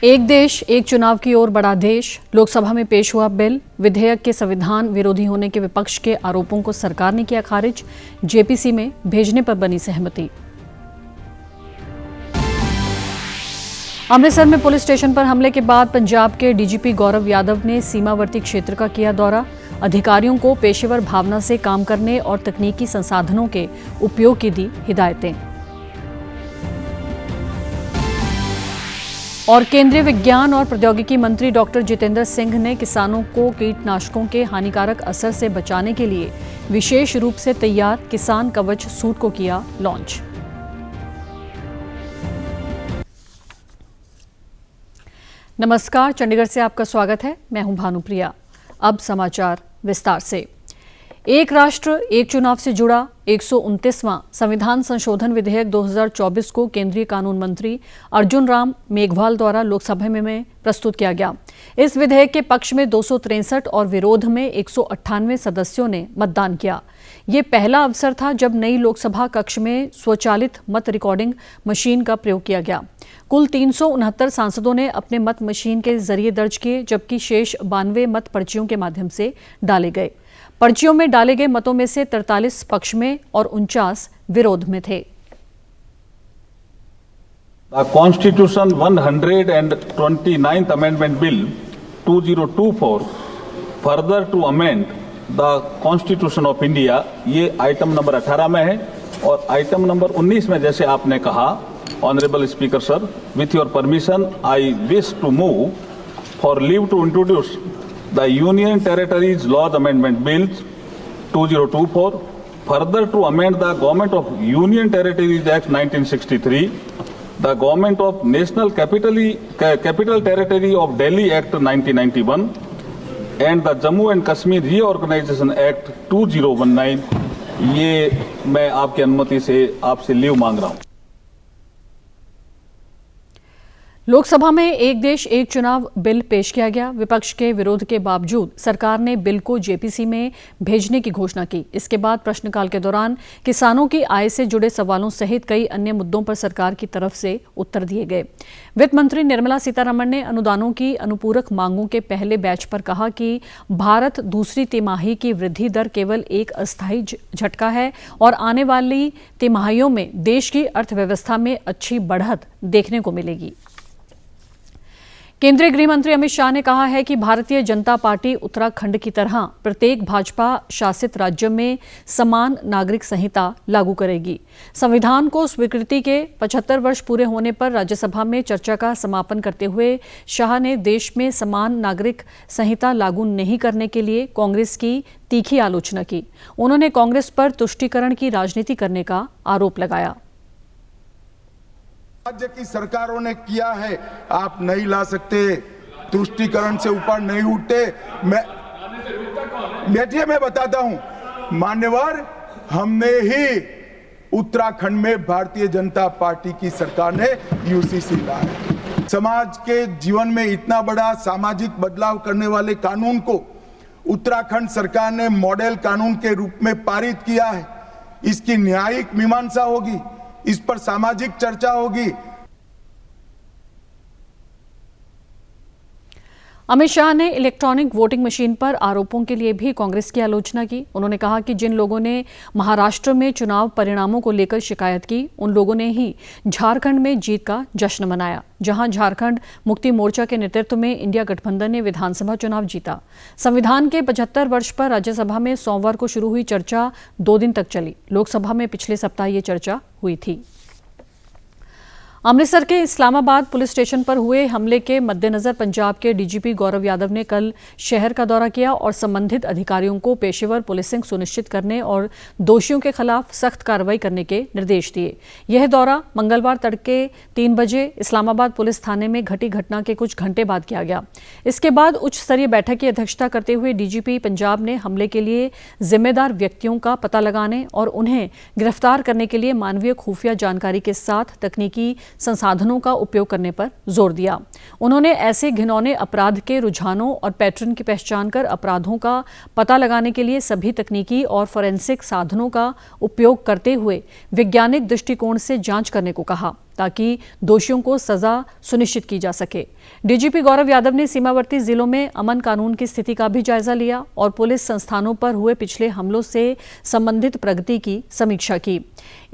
एक देश एक चुनाव की ओर बढ़ा देश। लोकसभा में पेश हुआ बिल। विधेयक के संविधान विरोधी होने के विपक्ष के आरोपों को सरकार ने किया खारिज। जेपीसी में भेजने पर बनी सहमति। अमृतसर में पुलिस स्टेशन पर हमले के बाद पंजाब के डीजीपी गौरव यादव ने सीमावर्ती क्षेत्र का किया दौरा। अधिकारियों को पेशेवर भावना से काम करने और तकनीकी संसाधनों के उपयोग की दी हिदायतें। और केंद्रीय विज्ञान और प्रौद्योगिकी मंत्री डॉक्टर जितेंद्र सिंह ने किसानों को कीटनाशकों के हानिकारक असर से बचाने के लिए विशेष रूप से तैयार किसान कवच सूट को किया लॉन्च। नमस्कार, चंडीगढ़ से आपका स्वागत है। मैं हूं भानुप्रिया। अब समाचार विस्तार से। एक राष्ट्र एक चुनाव से जुड़ा 129वां संविधान संशोधन विधेयक 2024 को केंद्रीय कानून मंत्री अर्जुन राम मेघवाल द्वारा लोकसभा में प्रस्तुत किया गया। इस विधेयक के पक्ष में 263 और विरोध में 198 सदस्यों ने मतदान किया। ये पहला अवसर था जब नई लोकसभा कक्ष में स्वचालित मत रिकॉर्डिंग मशीन का प्रयोग किया गया। कुल 369 सांसदों ने अपने मत मशीन के जरिए दर्ज किए, जबकि शेष 92 मत पर्चियों के माध्यम से डाले गए। पर्चियों में डाले गए मतों में से 43 पक्ष में और 49 विरोध में थे। The Constitution 129th Amendment Bill 2024 further to amend the Constitution of India, ये आइटम नंबर 18 में है। और आइटम नंबर 19 में जैसे आपने कहा, honourable speaker sir, with your permission, I wish to move for leave to introduce the Union Territories Laws Amendment Bill 2024, further to amend the Government of Union Territories Act 1963, the Government of National Capital Territory of Delhi Act 1991, and the Jammu and Kashmir Reorganization Act 2019। ये मैं आपकी अनुमति से आपसे leave मांग रहा हूं। लोकसभा में एक देश एक चुनाव बिल पेश किया गया। विपक्ष के विरोध के बावजूद सरकार ने बिल को जेपीसी में भेजने की घोषणा की। इसके बाद प्रश्नकाल के दौरान किसानों की आय से जुड़े सवालों सहित कई अन्य मुद्दों पर सरकार की तरफ से उत्तर दिए गए। वित्त मंत्री निर्मला सीतारमण ने अनुदानों की अनुपूरक मांगों के पहले बैच पर कहा कि भारत दूसरी तिमाही की वृद्धि दर केवल एक अस्थायी झटका है और आने वाली तिमाहियों में देश की अर्थव्यवस्था में अच्छी बढ़त देखने को मिलेगी। केंद्रीय गृह मंत्री अमित शाह ने कहा है कि भारतीय जनता पार्टी उत्तराखंड की तरह प्रत्येक भाजपा शासित राज्य में समान नागरिक संहिता लागू करेगी। संविधान को स्वीकृति के 75 वर्ष पूरे होने पर राज्यसभा में चर्चा का समापन करते हुए शाह ने देश में समान नागरिक संहिता लागू नहीं करने के लिए कांग्रेस की तीखी आलोचना की। उन्होंने कांग्रेस पर तुष्टीकरण की राजनीति करने का आरोप लगाया। राज्य की सरकारों ने किया है, आप नहीं ला सकते। तुष्टीकरण से ऊपर नहीं उठते। मैं बताता हूं मान्यवर, हमने ही उत्तराखंड में भारतीय जनता पार्टी की सरकार ने यूसीसी लाया। समाज के जीवन में इतना बड़ा सामाजिक बदलाव करने वाले कानून को उत्तराखंड सरकार ने मॉडल कानून के रूप में पारित किया है। इसकी न्यायिक मीमांसा होगी, इस पर सामाजिक चर्चा होगी। अमित शाह ने इलेक्ट्रॉनिक वोटिंग मशीन पर आरोपों के लिए भी कांग्रेस की आलोचना की। उन्होंने कहा कि जिन लोगों ने महाराष्ट्र में चुनाव परिणामों को लेकर शिकायत की, उन लोगों ने ही झारखंड में जीत का जश्न मनाया, जहां झारखंड मुक्ति मोर्चा के नेतृत्व में इंडिया गठबंधन ने विधानसभा चुनाव जीता। संविधान के 75 वर्ष पर राज्यसभा में सोमवार को शुरू हुई चर्चा 2 दिन तक चली। लोकसभा में पिछले सप्ताह ये चर्चा हुई थी। अमृतसर के इस्लामाबाद पुलिस स्टेशन पर हुए हमले के मद्देनजर पंजाब के डीजीपी गौरव यादव ने कल शहर का दौरा किया और संबंधित अधिकारियों को पेशेवर पुलिसिंग सुनिश्चित करने और दोषियों के खिलाफ सख्त कार्रवाई करने के निर्देश दिए। यह दौरा मंगलवार तड़के 3 बजे इस्लामाबाद पुलिस थाने में घटी घटना के कुछ घंटे बाद किया गया। इसके बाद उच्च स्तरीय बैठक की अध्यक्षता करते हुए डीजीपी पंजाब ने हमले के लिए जिम्मेदार व्यक्तियों का पता लगाने और उन्हें गिरफ्तार करने के लिए मानवीय खुफिया जानकारी के साथ तकनीकी संसाधनों का उपयोग करने पर जोर दिया। उन्होंने ऐसे घिनौने अपराध के रुझानों और पैटर्न की पहचान कर अपराधों का पता लगाने के लिए सभी तकनीकी और फोरेंसिक साधनों का उपयोग करते हुए वैज्ञानिक दृष्टिकोण से जांच करने को कहा। ताकि दोषियों को सजा सुनिश्चित की जा सके। डीजीपी गौरव यादव ने सीमावर्ती जिलों में अमन कानून की स्थिति का भी जायजा लिया और पुलिस संस्थानों पर हुए पिछले हमलों से संबंधित प्रगति की समीक्षा की।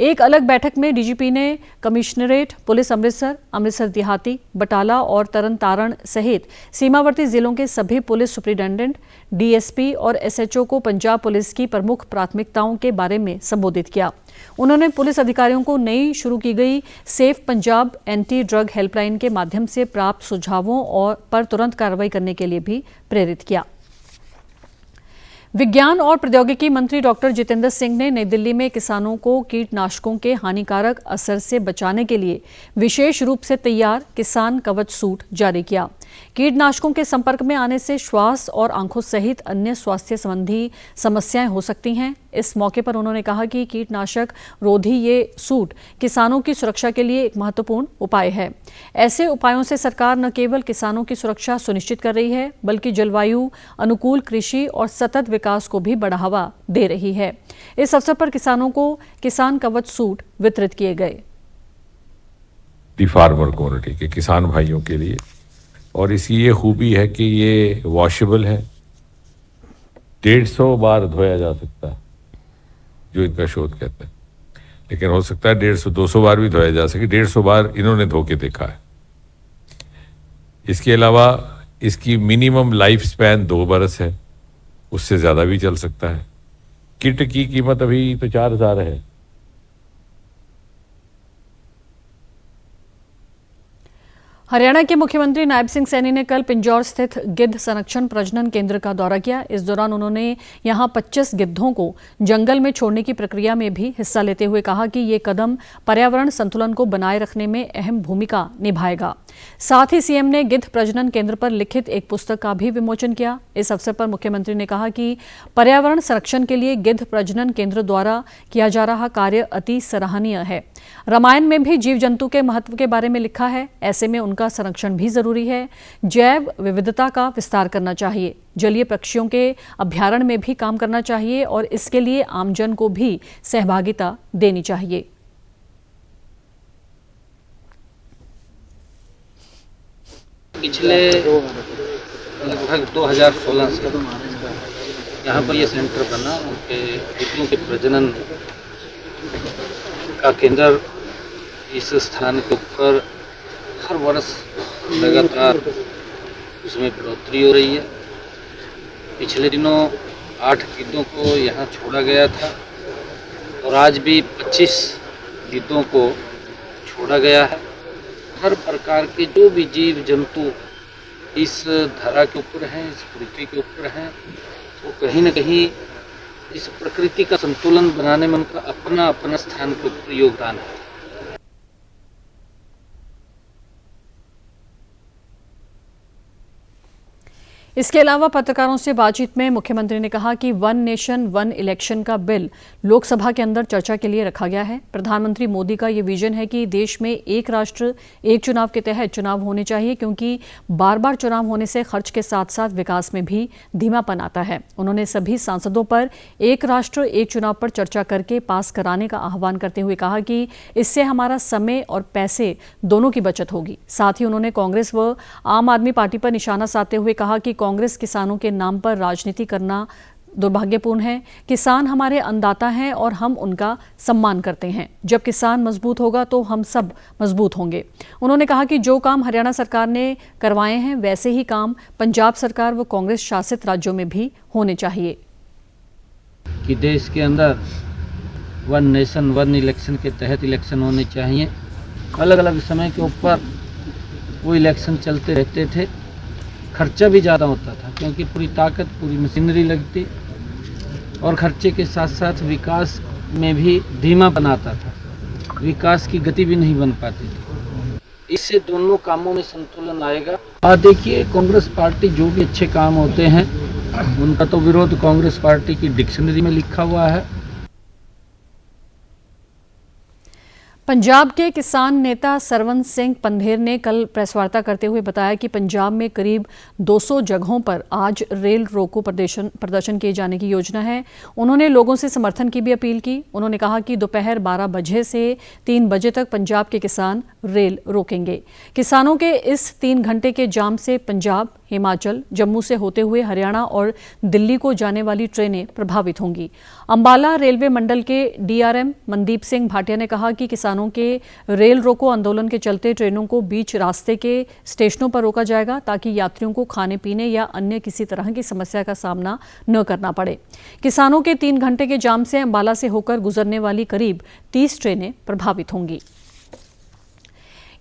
एक अलग बैठक में डीजीपी ने कमिश्नरेट पुलिस अमृतसर, अमृतसर देहाती, बटाला और तरन तारण सहित सीमावर्ती जिलों के सभी पुलिस सुपरिटेंडेंट, डीएसपी और एसएचओ को पंजाब पुलिस की प्रमुख प्राथमिकताओं के बारे में संबोधित किया। उन्होंने पुलिस अधिकारियों को नई शुरू की गई safe Punjab anti drug helpline के माध्यम से प्राप्त सुझावों पर तुरंत कार्रवाई करने के लिए भी प्रेरित किया। विज्ञान और प्रौद्योगिकी मंत्री डॉक्टर जितेंद्र सिंह ने नई दिल्ली में किसानों को कीटनाशकों के हानिकारक असर से बचाने के लिए विशेष रूप से तैयार किसान कवच सूट जारी किया। कीटनाशकों के संपर्क में आने से श्वास और आंखों सहित अन्य स्वास्थ्य संबंधी समस्याएं हो सकती हैं। इस मौके पर उन्होंने कहा कि कीटनाशक रोधी ये सूट किसानों की सुरक्षा के लिए एक महत्वपूर्ण उपाय है। ऐसे उपायों से सरकार न केवल किसानों की सुरक्षा सुनिश्चित कर रही है, बल्कि जलवायु अनुकूल कृषि और सतत विकास को भी बढ़ावा दे रही है। इस अवसर पर किसानों को किसान कवच सूट वितरित किए गए। दी फार्मर कम्युनिटी के किसान भाइयों के लिए, और इसकी ये खूबी है कि ये वॉशेबल है, 150 बार धोया जा सकता है, जो इनका शोध कहता है। लेकिन हो सकता है 150-200 बार भी धोया जा सके, 150 बार इन्होंने धो के देखा है। इसके अलावा इसकी मिनिमम लाइफ स्पैन 2 बरस है, उससे ज़्यादा भी चल सकता है। किट की कीमत अभी तो 4000 है। हरियाणा के मुख्यमंत्री नायब सिंह सैनी ने कल पिंजौर स्थित गिद्ध संरक्षण प्रजनन केंद्र का दौरा किया। इस दौरान उन्होंने यहां 25 गिद्धों को जंगल में छोड़ने की प्रक्रिया में भी हिस्सा लेते हुए कहा कि ये कदम पर्यावरण संतुलन को बनाए रखने में अहम भूमिका निभाएगा। साथ ही सीएम ने गिद्ध प्रजनन केंद्र पर लिखित एक पुस्तक का भी विमोचन किया। इस अवसर पर मुख्यमंत्री ने कहा कि पर्यावरण संरक्षण के लिए गिद्ध प्रजनन केंद्र द्वारा किया जा रहा कार्य अति सराहनीय है। रामायण में भी जीव जंतु के महत्व के बारे में लिखा है, ऐसे में उनका संरक्षण भी जरूरी है। जैव विविधता का विस्तार करना चाहिए, जलीय पक्षियों के अभ्यारण्य में भी काम करना चाहिए और इसके लिए आमजन को भी सहभागिता देनी चाहिए। पिछले लगभग 2016 से यहाँ पर ये सेंटर बना, उनके गिद्धों के प्रजनन का केंद्र इस स्थान के ऊपर हर वर्ष लगातार उसमें बढ़ोतरी हो रही है। पिछले दिनों 8 गिद्धों को यहाँ छोड़ा गया था और आज भी 25 गिद्धों को छोड़ा गया है। हर प्रकार के जो भी जीव जंतु इस धरा के ऊपर हैं, इस पृथ्वी के ऊपर हैं, वो कहीं न कहीं इस प्रकृति का संतुलन बनाने में उनका अपना अपना स्थान के ऊपर योगदान है। इसके अलावा पत्रकारों से बातचीत में मुख्यमंत्री ने कहा कि वन नेशन वन इलेक्शन का बिल लोकसभा के अंदर चर्चा के लिए रखा गया है। प्रधानमंत्री मोदी का ये विजन है कि देश में एक राष्ट्र एक चुनाव के तहत चुनाव होने चाहिए, क्योंकि बार बार चुनाव होने से खर्च के साथ साथ विकास में भी धीमापन आता है। उन्होंने सभी सांसदों पर एक राष्ट्र एक चुनाव पर चर्चा करके पास कराने का आह्वान करते हुए कहा कि इससे हमारा समय और पैसे दोनों की बचत होगी। साथ ही उन्होंने कांग्रेस व आम आदमी पार्टी पर निशाना साधते हुए कहा कि कांग्रेस किसानों के नाम पर राजनीति करना दुर्भाग्यपूर्ण है। किसान हमारे अन्नदाता हैं और हम उनका सम्मान करते हैं। जब किसान मजबूत होगा तो हम सब मजबूत होंगे। उन्होंने कहा कि जो काम हरियाणा सरकार ने करवाए हैं वैसे ही काम पंजाब सरकार व कांग्रेस शासित राज्यों में भी होने चाहिए। कि देश के अंदर वन नेशन वन इलेक्शन के तहत इलेक्शन होने चाहिए। अलग अलग समय के ऊपर वो इलेक्शन चलते रहते थे। खर्चा भी ज़्यादा होता था क्योंकि पूरी ताकत पूरी मशीनरी लगती और खर्चे के साथ साथ विकास में भी धीमा बनाता था, विकास की गति भी नहीं बन पाती थी। इससे दोनों कामों में संतुलन आएगा। देखिए, कांग्रेस पार्टी जो भी अच्छे काम होते हैं उनका तो विरोध कांग्रेस पार्टी की डिक्शनरी में लिखा हुआ है। पंजाब के किसान नेता सरवण सिंह पंधेर ने कल प्रेस वार्ता करते हुए बताया कि पंजाब में करीब 200 जगहों पर आज रेल रोको प्रदर्शन किए जाने की योजना है। उन्होंने लोगों से समर्थन की भी अपील की। उन्होंने कहा कि दोपहर 12 बजे से 3 बजे तक पंजाब के किसान रेल रोकेंगे। किसानों के इस 3 घंटे के जाम से पंजाब, हिमाचल, जम्मू से होते हुए हरियाणा और दिल्ली को जाने वाली ट्रेनें प्रभावित होंगी। अंबाला रेलवे मंडल के डीआरएम मनदीप सिंह भाटिया ने कहा कि किसानों के रेल रोको आंदोलन के चलते ट्रेनों को बीच रास्ते के स्टेशनों पर रोका जाएगा ताकि यात्रियों को खाने पीने या अन्य किसी तरह की समस्या का सामना न करना पड़े। किसानों के 3 घंटे के जाम से अंबाला से होकर गुजरने वाली करीब 30 ट्रेनें प्रभावित होंगी।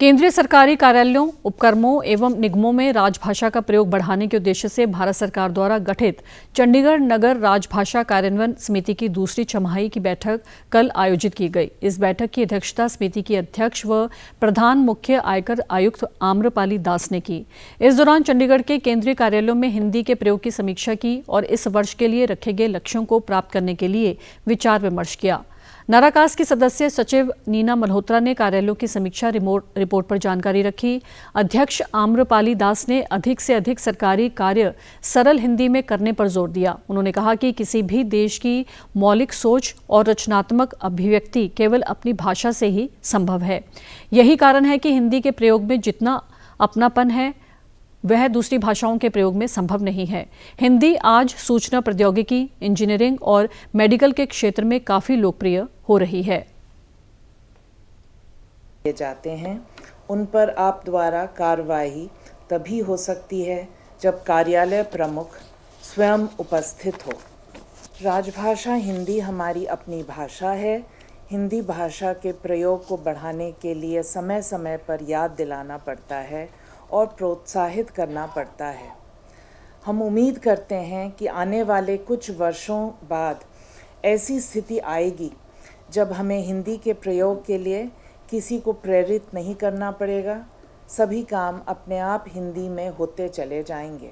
केंद्रीय सरकारी कार्यालयों, उपक्रमों एवं निगमों में राजभाषा का प्रयोग बढ़ाने के उद्देश्य से भारत सरकार द्वारा गठित चंडीगढ़ नगर राजभाषा कार्यान्वयन समिति की दूसरी छमाही की बैठक कल आयोजित की गई। इस बैठक की अध्यक्षता समिति की अध्यक्ष व प्रधान मुख्य आयकर आयुक्त आम्रपाली दास ने की। इस दौरान चंडीगढ़ के केंद्रीय कार्यालयों में हिंदी के प्रयोग की समीक्षा की और इस वर्ष के लिए रखे गए लक्ष्यों को प्राप्त करने के लिए विचार विमर्श किया। नाराकास की सदस्य सचिव नीना मल्होत्रा ने कार्यालयों की समीक्षा रिपोर्ट पर जानकारी रखी। अध्यक्ष आम्रपाली दास ने अधिक से अधिक सरकारी कार्य सरल हिंदी में करने पर जोर दिया। उन्होंने कहा कि किसी भी देश की मौलिक सोच और रचनात्मक अभिव्यक्ति केवल अपनी भाषा से ही संभव है। यही कारण है कि हिंदी के प्रयोग में जितना अपनापन है वह दूसरी भाषाओं के प्रयोग में संभव नहीं है। हिंदी आज सूचना प्रौद्योगिकी, इंजीनियरिंग और मेडिकल के क्षेत्र में काफी लोकप्रिय हो रही है। जाते हैं उन पर आप द्वारा कार्यवाही तभी हो सकती है जब कार्यालय प्रमुख स्वयं उपस्थित हो। राजभाषा हिंदी हमारी अपनी भाषा है। हिंदी भाषा के प्रयोग को बढ़ाने के लिए समय समय पर याद दिलाना पड़ता है और प्रोत्साहित करना पड़ता है। हम उम्मीद करते हैं कि आने वाले कुछ वर्षों बाद ऐसी स्थिति आएगी जब हमें हिंदी के प्रयोग के लिए किसी को प्रेरित नहीं करना पड़ेगा। सभी काम अपने आप हिंदी में होते चले जाएंगे।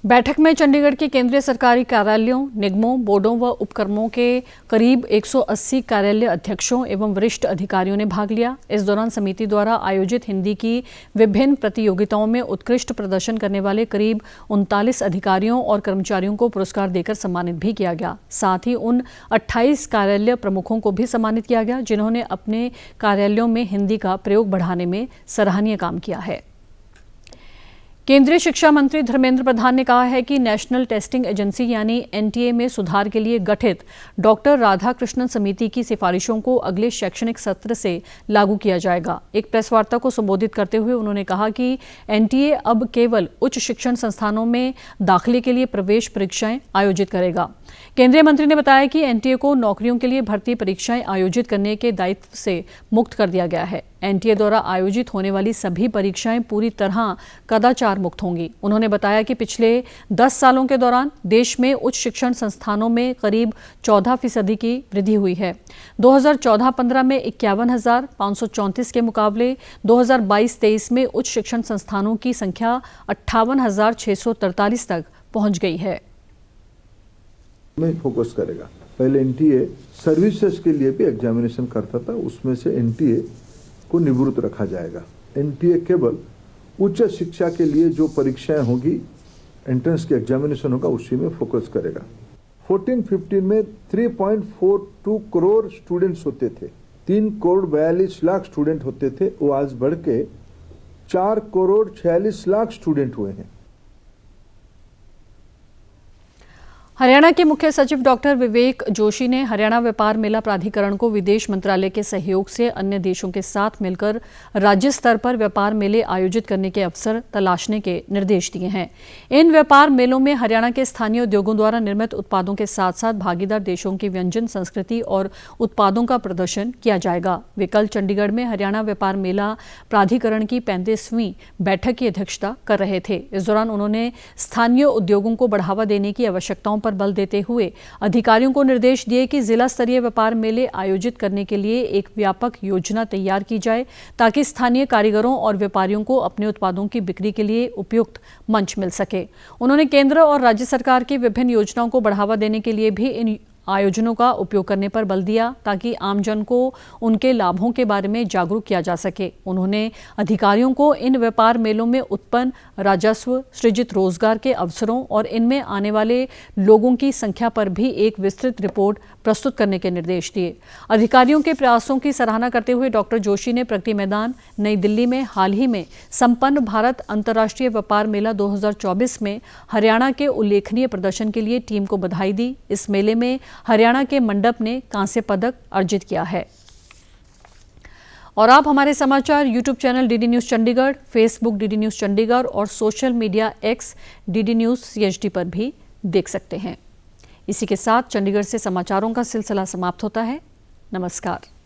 बैठक में चंडीगढ़ के केंद्रीय सरकारी कार्यालयों, निगमों, बोर्डों व उपक्रमों के करीब 180 कार्यालय अध्यक्षों एवं वरिष्ठ अधिकारियों ने भाग लिया। इस दौरान समिति द्वारा आयोजित हिंदी की विभिन्न प्रतियोगिताओं में उत्कृष्ट प्रदर्शन करने वाले करीब 39 अधिकारियों और कर्मचारियों को पुरस्कार देकर सम्मानित भी किया गया। साथ ही उन 28 कार्यालय प्रमुखों को भी सम्मानित किया गया जिन्होंने अपने कार्यालयों में हिंदी का प्रयोग बढ़ाने में सराहनीय काम किया है। केंद्रीय शिक्षा मंत्री धर्मेंद्र प्रधान ने कहा है कि नेशनल टेस्टिंग एजेंसी यानी एनटीए में सुधार के लिए गठित डॉक्टर राधाकृष्णन समिति की सिफारिशों को अगले शैक्षणिक सत्र से लागू किया जाएगा। एक प्रेस वार्ता को संबोधित करते हुए उन्होंने कहा कि एनटीए अब केवल उच्च शिक्षण संस्थानों में दाखिले के लिए प्रवेश परीक्षाएं आयोजित करेगा। केंद्रीय मंत्री ने बताया कि एनटीए को नौकरियों के लिए भर्ती परीक्षाएं आयोजित करने के दायित्व से मुक्त कर दिया गया है। एनटीए द्वारा आयोजित होने वाली सभी परीक्षाएं पूरी तरह कदाचार मुक्त होंगी। उन्होंने बताया कि पिछले 10 सालों के दौरान देश में उच्च शिक्षण संस्थानों में करीब 14% की वृद्धि हुई है। 2014-15 में 51,534 के मुकाबले 2022-23 में उच्च शिक्षण संस्थानों की संख्या 58,643 तक पहुंच गई है। में फोकस करेगा। पहले एनटीए सर्विसेज के लिए भी एग्जामिनेशन करता था, उसमें से एनटीए को निवृत्त रखा जाएगा। एनटीए केवल उच्च शिक्षा के लिए जो परीक्षाएं होगी, एंट्रेंस के एग्जामिनेशन होगा, उसी में फोकस करेगा। 14-15 में 3.42 करोड़ स्टूडेंट्स होते थे, 3 करोड़ 42 लाख स्टूडेंट होते थे, वो आज बढ़ के 4 करोड़ 46 लाख स्टूडेंट हुए हैं। हरियाणा के मुख्य सचिव डॉक्टर विवेक जोशी ने हरियाणा व्यापार मेला प्राधिकरण को विदेश मंत्रालय के सहयोग से अन्य देशों के साथ मिलकर राज्य स्तर पर व्यापार मेले आयोजित करने के अवसर तलाशने के निर्देश दिए हैं। इन व्यापार मेलों में हरियाणा के स्थानीय उद्योगों द्वारा निर्मित उत्पादों के साथ साथ भागीदार देशों की व्यंजन संस्कृति और उत्पादों का प्रदर्शन किया जाएगा। वे कल चंडीगढ़ में हरियाणा व्यापार मेला प्राधिकरण की 35वीं बैठक की अध्यक्षता कर रहे थे। इस दौरान उन्होंने स्थानीय उद्योगों को बढ़ावा देने की आवश्यकताओं पर बल देते हुए अधिकारियों को निर्देश दिए कि जिला स्तरीय व्यापार मेले आयोजित करने के लिए एक व्यापक योजना तैयार की जाए ताकि स्थानीय कारीगरों और व्यापारियों को अपने उत्पादों की बिक्री के लिए उपयुक्त मंच मिल सके। उन्होंने केंद्र और राज्य सरकार की विभिन्न योजनाओं को बढ़ावा देने के लिए भी इन आयोजनों का उपयोग करने पर बल दिया ताकि आमजन को उनके लाभों के बारे में जागरूक किया जा सके। उन्होंने अधिकारियों को इन व्यापार मेलों में उत्पन्न राजस्व, सृजित रोजगार के अवसरों और इनमें आने वाले लोगों की संख्या पर भी एक विस्तृत रिपोर्ट प्रस्तुत करने के निर्देश दिए। अधिकारियों के प्रयासों की सराहना करते हुए डॉक्टर जोशी ने प्रगति मैदान नई दिल्ली में हाल ही में संपन्न भारत अंतर्राष्ट्रीय व्यापार मेला 2024 में हरियाणा के उल्लेखनीय प्रदर्शन के लिए टीम को बधाई दी। इस मेले में हरियाणा के मंडप ने कांस्य पदक अर्जित किया है। और आप हमारे समाचार YouTube channel DD News Chandigarh, Facebook DD News Chandigarh और social media X DD News CHD पर भी देख सकते हैं। इसी के साथ चंडीगढ़ से समाचारों का सिलसिला समाप्त होता है। नमस्कार।